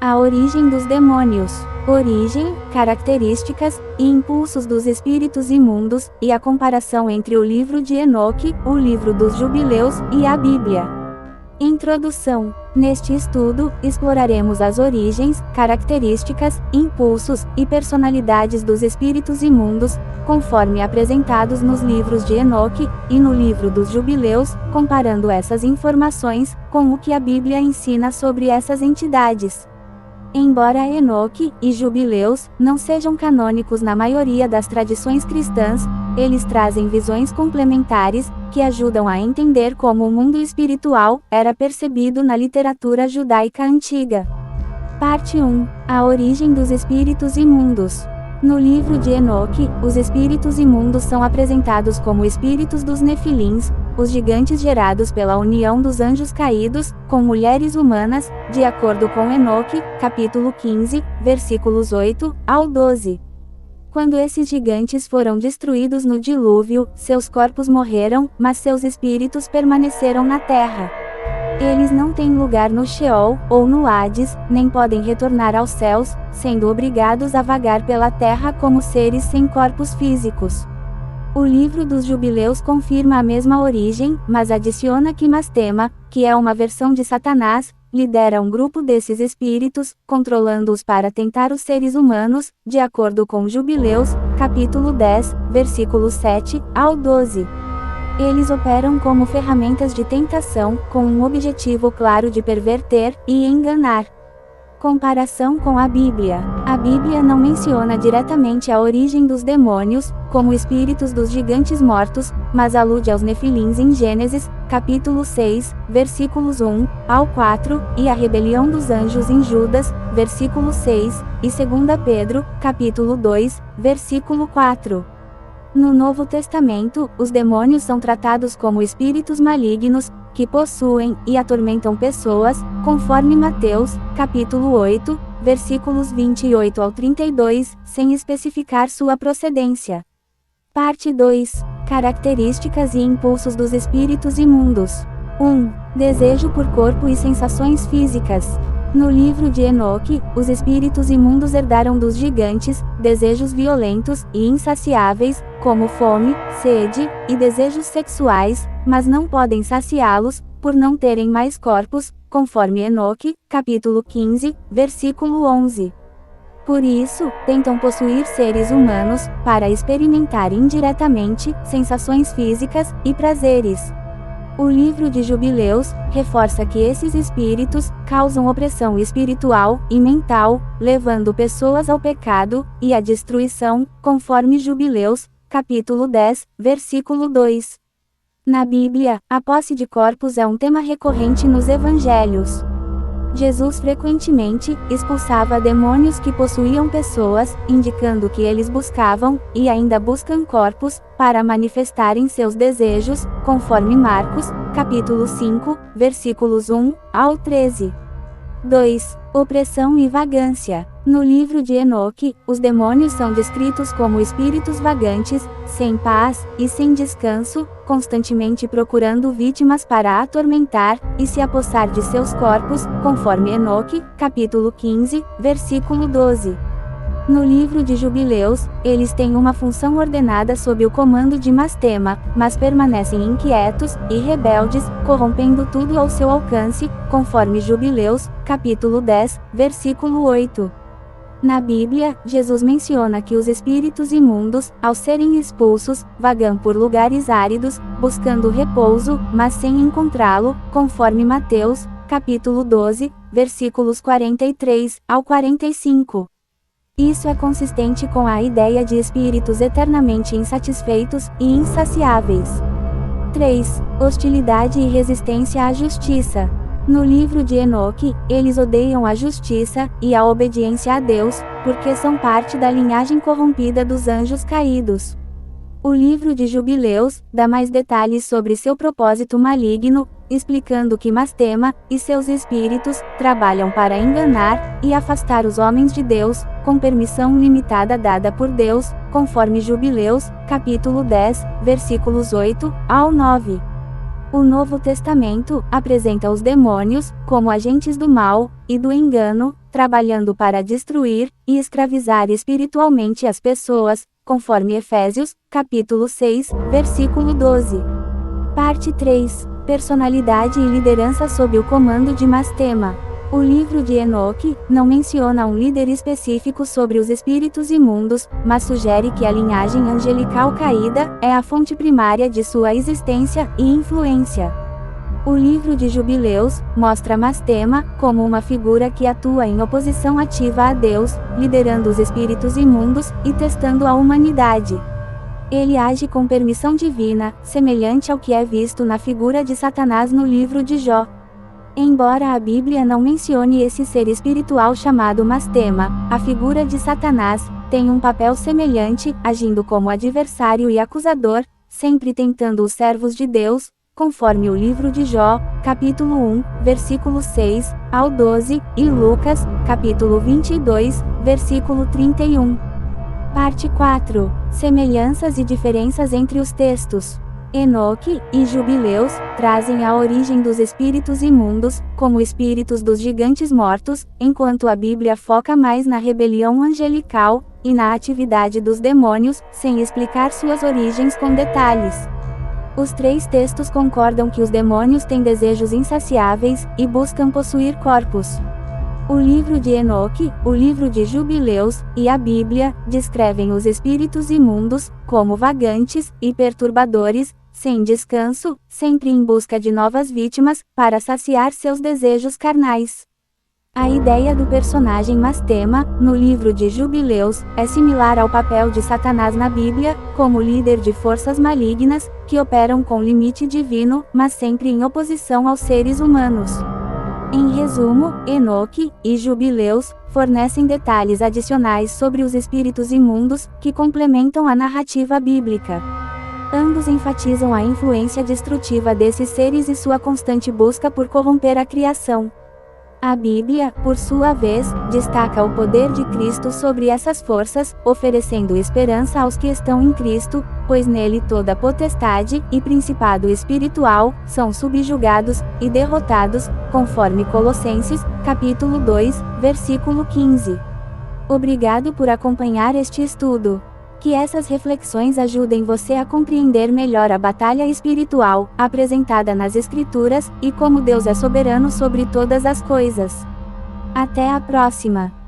A origem dos demônios. Origem, características e impulsos dos espíritos imundos, e a comparação entre o livro de Enoque, o livro dos Jubileus e a Bíblia. Introdução. Neste estudo, exploraremos as origens, características, impulsos e personalidades dos espíritos imundos, conforme apresentados nos livros de Enoque e no livro dos Jubileus, comparando essas informações com o que a Bíblia ensina sobre essas entidades. Embora Enoque e Jubileus não sejam canônicos na maioria das tradições cristãs, eles trazem visões complementares, que ajudam a entender como o mundo espiritual era percebido na literatura judaica antiga. Parte 1. A origem dos espíritos imundos. No livro de Enoque, os espíritos imundos são apresentados como espíritos dos Nefilins, os gigantes gerados pela união dos anjos caídos com mulheres humanas, de acordo com Enoque, capítulo 15, versículos 8 ao 12. Quando esses gigantes foram destruídos no dilúvio, seus corpos morreram, mas seus espíritos permaneceram na terra. Eles não têm lugar no Sheol, ou no Hades, nem podem retornar aos céus, sendo obrigados a vagar pela terra como seres sem corpos físicos. O livro dos Jubileus confirma a mesma origem, mas adiciona que Mastema, que é uma versão de Satanás, lidera um grupo desses espíritos, controlando-os para tentar os seres humanos, de acordo com Jubileus, capítulo 10, versículos 7 ao 12. Eles operam como ferramentas de tentação, com um objetivo claro de perverter e enganar. Comparação com a Bíblia. A Bíblia não menciona diretamente a origem dos demônios, como espíritos dos gigantes mortos, mas alude aos Nefilins em Gênesis, capítulo 6, versículos 1 ao 4, e a rebelião dos anjos em Judas, versículo 6, e 2 Pedro, capítulo 2, versículo 4. No Novo Testamento, os demônios são tratados como espíritos malignos, que possuem e atormentam pessoas, conforme Mateus, capítulo 8, versículos 28 ao 32, sem especificar sua procedência. Parte 2. Características e impulsos dos espíritos imundos. 1. Desejo por corpo e sensações físicas. No livro de Enoque, os espíritos imundos herdaram dos gigantes desejos violentos e insaciáveis, como fome, sede e desejos sexuais, mas não podem saciá-los, por não terem mais corpos, conforme Enoque, capítulo 15, versículo 11. Por isso, tentam possuir seres humanos, para experimentar indiretamente sensações físicas e prazeres. O livro de Jubileus reforça que esses espíritos causam opressão espiritual e mental, levando pessoas ao pecado e à destruição, conforme Jubileus, capítulo 10, versículo 2. Na Bíblia, a posse de corpos é um tema recorrente nos evangelhos. Jesus frequentemente expulsava demônios que possuíam pessoas, indicando que eles buscavam, e ainda buscam corpos, para manifestarem seus desejos, conforme Marcos, capítulo 5, versículos 1 ao 13. 2. Opressão e vagância. No livro de Enoque, os demônios são descritos como espíritos vagantes, sem paz e sem descanso, constantemente procurando vítimas para atormentar e se apossar de seus corpos, conforme Enoque, capítulo 15, versículo 12. No livro de Jubileus, eles têm uma função ordenada sob o comando de Mastema, mas permanecem inquietos e rebeldes, corrompendo tudo ao seu alcance, conforme Jubileus, capítulo 10, versículo 8. Na Bíblia, Jesus menciona que os espíritos imundos, ao serem expulsos, vagam por lugares áridos, buscando repouso, mas sem encontrá-lo, conforme Mateus, capítulo 12, versículos 43 ao 45. Isso é consistente com a ideia de espíritos eternamente insatisfeitos e insaciáveis. 3. Hostilidade e resistência à justiça. No livro de Enoque, eles odeiam a justiça e a obediência a Deus, porque são parte da linhagem corrompida dos anjos caídos. O livro de Jubileus dá mais detalhes sobre seu propósito maligno, explicando que Mastema e seus espíritos trabalham para enganar e afastar os homens de Deus, com permissão limitada dada por Deus, conforme Jubileus, capítulo 10, versículos 8 ao 9. O Novo Testamento apresenta os demônios como agentes do mal e do engano, trabalhando para destruir e escravizar espiritualmente as pessoas, conforme Efésios, capítulo 6, versículo 12. Parte 3. Personalidade e liderança sob o comando de Mastema. O livro de Enoque não menciona um líder específico sobre os espíritos imundos, mas sugere que a linhagem angelical caída é a fonte primária de sua existência e influência. O livro de Jubileus mostra Mastema como uma figura que atua em oposição ativa a Deus, liderando os espíritos imundos e testando a humanidade. Ele age com permissão divina, semelhante ao que é visto na figura de Satanás no livro de Jó. Embora a Bíblia não mencione esse ser espiritual chamado Mastema, a figura de Satanás tem um papel semelhante, agindo como adversário e acusador, sempre tentando os servos de Deus, conforme o livro de Jó, capítulo 1, versículo 6 ao 12, e Lucas, capítulo 22, versículo 31. Parte 4. Semelhanças e diferenças entre os textos. Enoque e Jubileus trazem a origem dos espíritos imundos, como espíritos dos gigantes mortos, enquanto a Bíblia foca mais na rebelião angelical e na atividade dos demônios, sem explicar suas origens com detalhes. Os três textos concordam que os demônios têm desejos insaciáveis e buscam possuir corpos. O livro de Enoque, o livro de Jubileus e a Bíblia descrevem os espíritos imundos como vagantes e perturbadores, sem descanso, sempre em busca de novas vítimas para saciar seus desejos carnais. A ideia do personagem Mastema, no livro de Jubileus, é similar ao papel de Satanás na Bíblia, como líder de forças malignas, que operam com limite divino, mas sempre em oposição aos seres humanos. Em resumo, Enoque e Jubileus fornecem detalhes adicionais sobre os espíritos imundos, que complementam a narrativa bíblica. Ambos enfatizam a influência destrutiva desses seres e sua constante busca por corromper a criação. A Bíblia, por sua vez, destaca o poder de Cristo sobre essas forças, oferecendo esperança aos que estão em Cristo, pois nele toda potestade e principado espiritual são subjugados e derrotados, conforme Colossenses, capítulo 2, versículo 15. Obrigado por acompanhar este estudo. Que essas reflexões ajudem você a compreender melhor a batalha espiritual, apresentada nas Escrituras, e como Deus é soberano sobre todas as coisas. Até a próxima!